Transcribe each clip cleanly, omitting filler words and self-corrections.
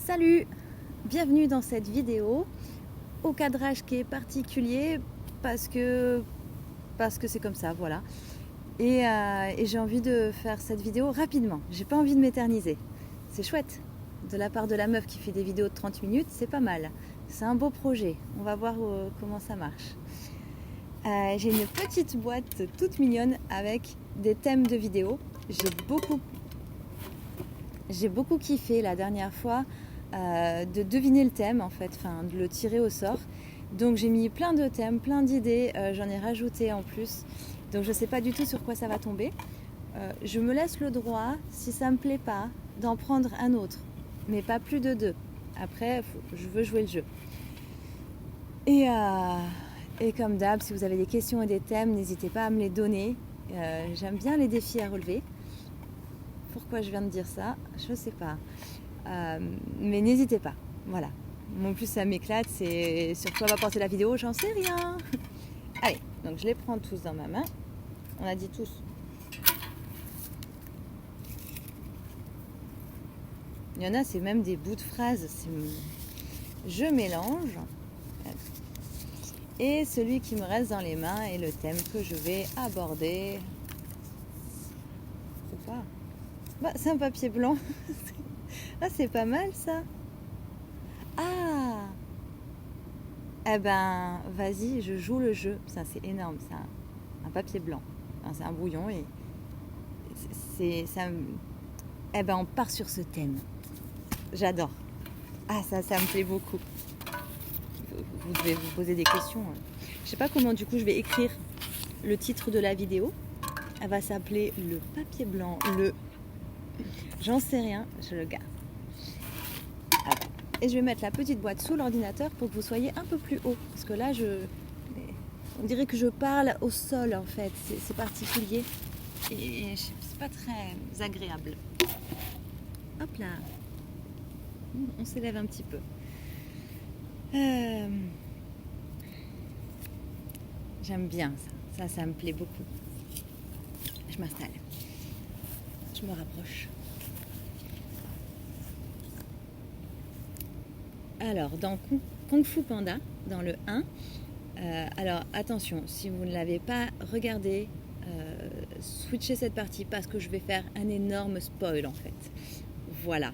Salut, bienvenue dans cette vidéo au cadrage qui est particulier parce que c'est comme ça, voilà. Et j'ai envie de faire cette vidéo rapidement, j'ai pas envie de m'éterniser. C'est chouette, de la part de la meuf qui fait des vidéos de 30 minutes, c'est pas mal. C'est un beau projet, on va voir comment ça marche. J'ai une petite boîte toute mignonne avec des thèmes de vidéos. J'ai beaucoup kiffé la dernière fois de deviner le thème en fait, enfin de le tirer au sort. Donc j'ai mis plein de thèmes, plein d'idées, j'en ai rajouté en plus. Donc je ne sais pas du tout sur quoi ça va tomber. Je me laisse le droit, si ça me plaît pas, d'en prendre un autre, mais pas plus de 2. Après, je veux jouer le jeu. Et comme d'hab, si vous avez des questions et des thèmes, n'hésitez pas à me les donner. J'aime bien les défis à relever. Pourquoi je viens de dire ça, je sais pas. Mais n'hésitez pas, voilà. En plus ça m'éclate, c'est sur quoi va porter la vidéo, j'en sais rien. Allez, donc je les prends tous dans ma main. On a dit tous. Il y en a, c'est même des bouts de phrases. Je mélange. Et celui qui me reste dans les mains est le thème que je vais aborder. C'est pas... Bah, c'est un papier blanc. Ah, c'est pas mal ça. Ah, eh ben, vas-y, je joue le jeu. Ça, c'est énorme, c'est un papier blanc. Enfin, c'est un brouillon et ça. Eh ben, on part sur ce thème. J'adore. Ah, ça me plaît beaucoup. Vous devez vous poser des questions. Je sais pas comment du coup je vais écrire le titre de la vidéo. Elle va s'appeler le papier blanc, j'en sais rien, je le garde. Et je vais mettre la petite boîte sous l'ordinateur pour que vous soyez un peu plus haut. Parce que là, on dirait que je parle au sol en fait. C'est particulier. Et c'est pas très agréable. Hop là. On s'élève un petit peu. J'aime bien ça. Ça me plaît beaucoup. Je m'installe. Je me rapproche. Alors, dans Kung Fu Panda, dans le 1, alors attention, si vous ne l'avez pas regardé, switchez cette partie parce que je vais faire un énorme spoil en fait. Voilà.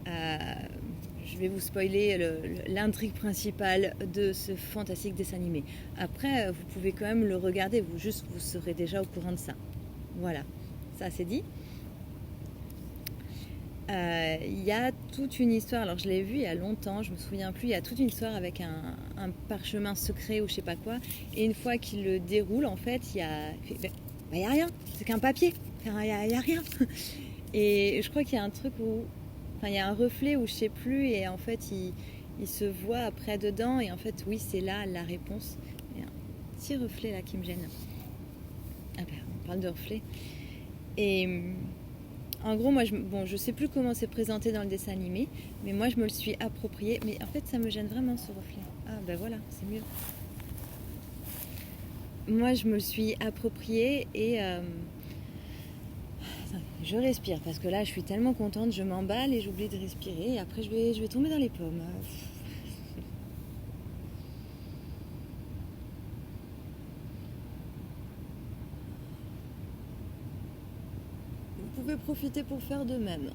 Je vais vous spoiler l'intrigue principale de ce fantastique dessin animé. Après, vous pouvez quand même le regarder, vous serez déjà au courant de ça. Voilà, ça c'est dit. Il y a toute une histoire, alors je l'ai vu il y a longtemps, je me souviens plus, il y a toute une histoire avec un parchemin secret ou je sais pas quoi, et une fois qu'il le déroule, en fait, il y a rien, c'est qu'un papier, il y a rien. Et je crois qu'il y a un truc où, enfin il y a un reflet où je sais plus, et en fait il se voit après dedans, et en fait oui c'est là la réponse. Il y a un petit reflet là qui me gêne. Ah ben on parle de reflet. Et en gros, moi, je sais plus comment c'est présenté dans le dessin animé, mais moi, je me le suis approprié. Mais en fait, ça me gêne vraiment, ce reflet. Ah, ben voilà, c'est mieux. Moi, je me le suis approprié et... je respire, parce que là, je suis tellement contente, je m'emballe et j'oublie de respirer. Et après, je vais tomber dans les pommes. Vous pouvez profiter pour faire de même.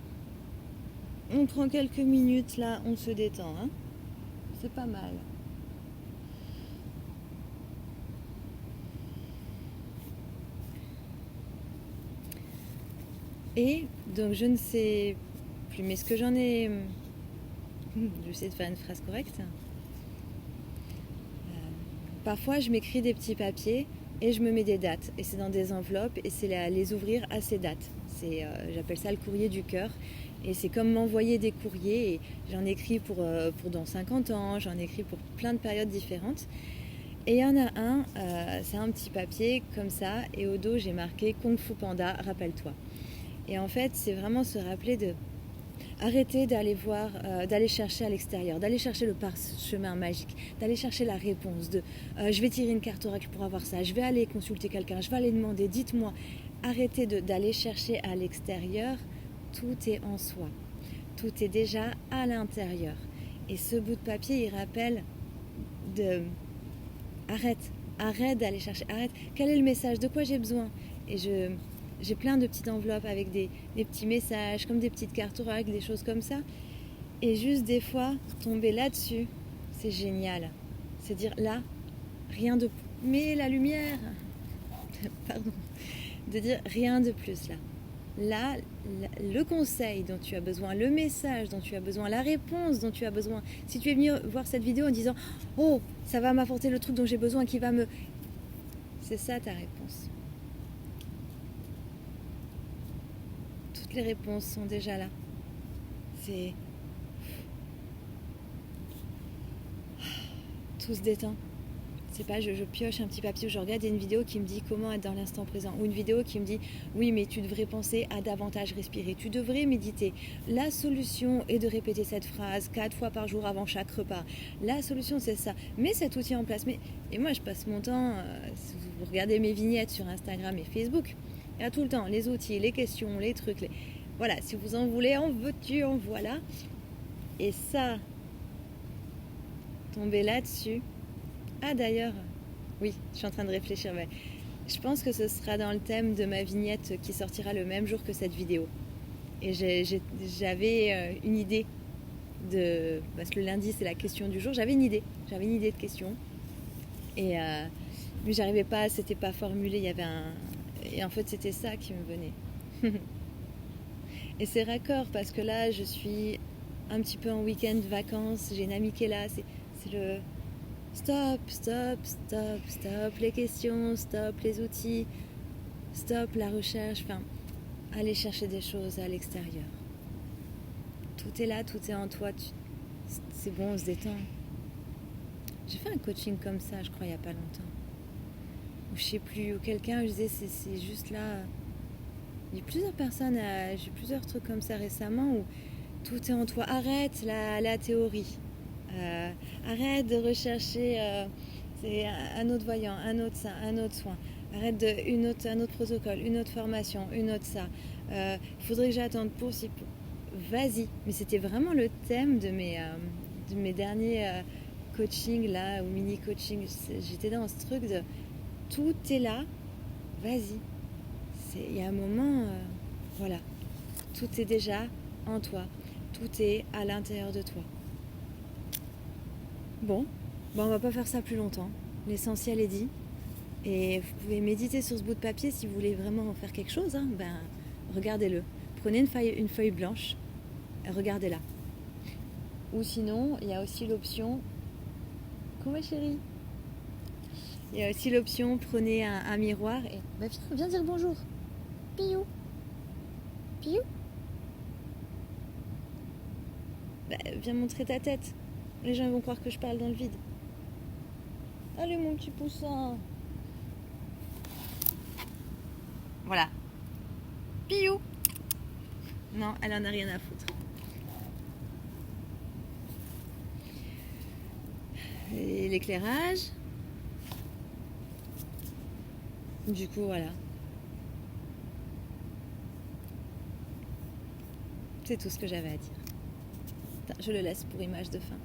On prend quelques minutes, là, on se détend. Hein, c'est pas mal. Et donc je ne sais plus, mais ce que j'en ai... J'essaie de faire une phrase correcte. Parfois je m'écris des petits papiers et je me mets des dates. Et c'est dans des enveloppes et c'est les ouvrir à ces dates. J'appelle ça le courrier du cœur. Et c'est comme m'envoyer des courriers. Et j'en écris pour dans 50 ans, j'en écris pour plein de périodes différentes. Et il y en a un, c'est un petit papier comme ça. Et au dos j'ai marqué Kung Fu Panda, rappelle-toi. Et en fait, c'est vraiment se rappeler de arrêter d'aller voir, d'aller chercher à l'extérieur, d'aller chercher le parchemin magique, d'aller chercher la réponse je vais tirer une carte oracle pour avoir ça, je vais aller consulter quelqu'un, je vais aller demander, dites-moi. Arrêtez d'aller chercher à l'extérieur, tout est en soi. Tout est déjà à l'intérieur. Et ce bout de papier, il rappelle de... Arrête d'aller chercher, arrête. Quel est le message? De quoi j'ai besoin? Et j'ai plein de petites enveloppes avec des petits messages, comme des petites cartes oracles, des choses comme ça. Et juste des fois, tomber là-dessus, c'est génial. C'est dire là, rien de... Mais la lumière, pardon, de dire rien de plus là. Là, le conseil dont tu as besoin, le message dont tu as besoin, la réponse dont tu as besoin. Si tu es venu voir cette vidéo en disant « Oh, ça va m'apporter le truc dont j'ai besoin qui va me... » C'est ça ta réponse. Toutes les réponses sont déjà là. C'est... Tout se détend. C'est pas je pioche un petit papier ou je regarde une vidéo qui me dit comment être dans l'instant présent, ou une vidéo qui me dit oui mais tu devrais penser à davantage respirer, tu devrais méditer. La solution est de répéter cette phrase 4 fois par jour avant chaque repas. La solution c'est ça. Mets cet outil en place. Et moi je passe mon temps, si vous regardez mes vignettes sur Instagram et Facebook, il y a tout le temps les outils, les questions, les trucs. Voilà, si vous en voulez, en veux-tu, en voilà. Et ça, tomber là-dessus. Ah d'ailleurs, oui, je suis en train de réfléchir, mais je pense que ce sera dans le thème de ma vignette qui sortira le même jour que cette vidéo. Et j'avais une idée parce que le lundi c'est la question du jour, j'avais une idée de question. Et mais j'arrivais pas, c'était pas formulé, et en fait c'était ça qui me venait. Et c'est raccord parce que là je suis un petit peu en week-end vacances, j'ai une amie qui est là, c'est le... Stop les questions, stop les outils, stop la recherche, enfin, aller chercher des choses à l'extérieur. Tout est là, tout est en toi, c'est bon, on se détend. J'ai fait un coaching comme ça, je crois, il n'y a pas longtemps. Ou je sais plus, ou quelqu'un, je disais, c'est juste là. Il y a plusieurs personnes, j'ai plusieurs trucs comme ça récemment où tout est en toi. Arrête la théorie. Arrête de rechercher c'est un autre voyant, un autre ça, un autre soin. Arrête un autre protocole, une autre formation, une autre ça. Il faudrait que j'attende pour si... Vas-y. Mais c'était vraiment le thème de mes derniers coachings là, ou mini-coaching. J'étais dans ce truc de tout est là, vas-y. Il y a un moment, voilà. Tout est déjà en toi. Tout est à l'intérieur de toi. Bon, on va pas faire ça plus longtemps. L'essentiel est dit. Et vous pouvez méditer sur ce bout de papier si vous voulez vraiment en faire quelque chose. Regardez-le. Prenez une feuille blanche, regardez-la. Ou sinon, il y a aussi l'option... Comment chérie? Il y a aussi l'option, prenez un miroir et... viens dire bonjour. Piou. Piou. Viens montrer ta tête. Les gens vont croire que je parle dans le vide. Allez mon petit poussin. Voilà. Piou. Non, elle en a rien à foutre. Et l'éclairage. Du coup, voilà. C'est tout ce que j'avais à dire. Je le laisse pour image de fin.